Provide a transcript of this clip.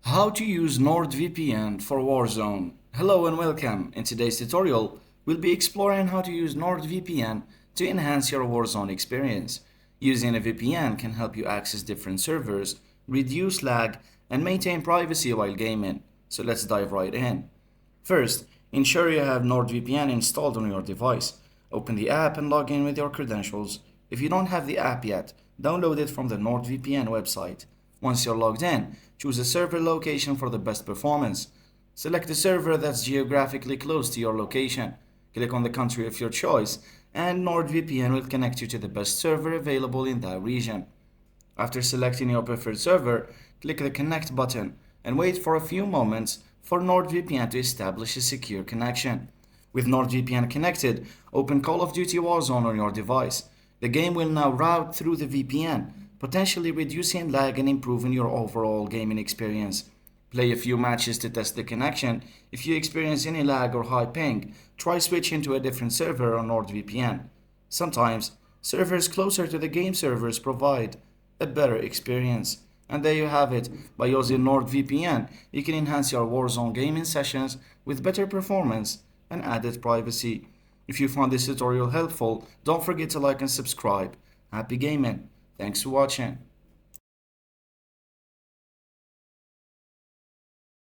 How to use NordVPN for Warzone. Hello and welcome. In today's tutorial, we'll be exploring how to use NordVPN to enhance your Warzone experience. Using a VPN can help you access different servers, reduce lag, and maintain privacy while gaming. So let's dive right in. First, ensure you have NordVPN installed on your device. Open the app and log in with your credentials. If you don't have the app yet, download it from the NordVPN website. Once you're logged in, choose a server location for the best performance. Select a server that's geographically close to your location. Click on the country of your choice, and NordVPN will connect you to the best server available in that region. After selecting your preferred server, click the Connect button and wait for a few moments for NordVPN to establish a secure connection. With NordVPN connected, open Call of Duty Warzone on your device. The game will now route through the VPN, potentially reducing lag and improving your overall gaming experience. Play a few matches to test the connection. If you experience any lag or high ping, try switching to a different server on NordVPN. Sometimes, servers closer to the game servers provide a better experience. And there you have it. By using NordVPN, you can enhance your Warzone gaming sessions with better performance and added privacy. If you found this tutorial helpful, don't forget to like and subscribe. Happy gaming! Thanks for watching.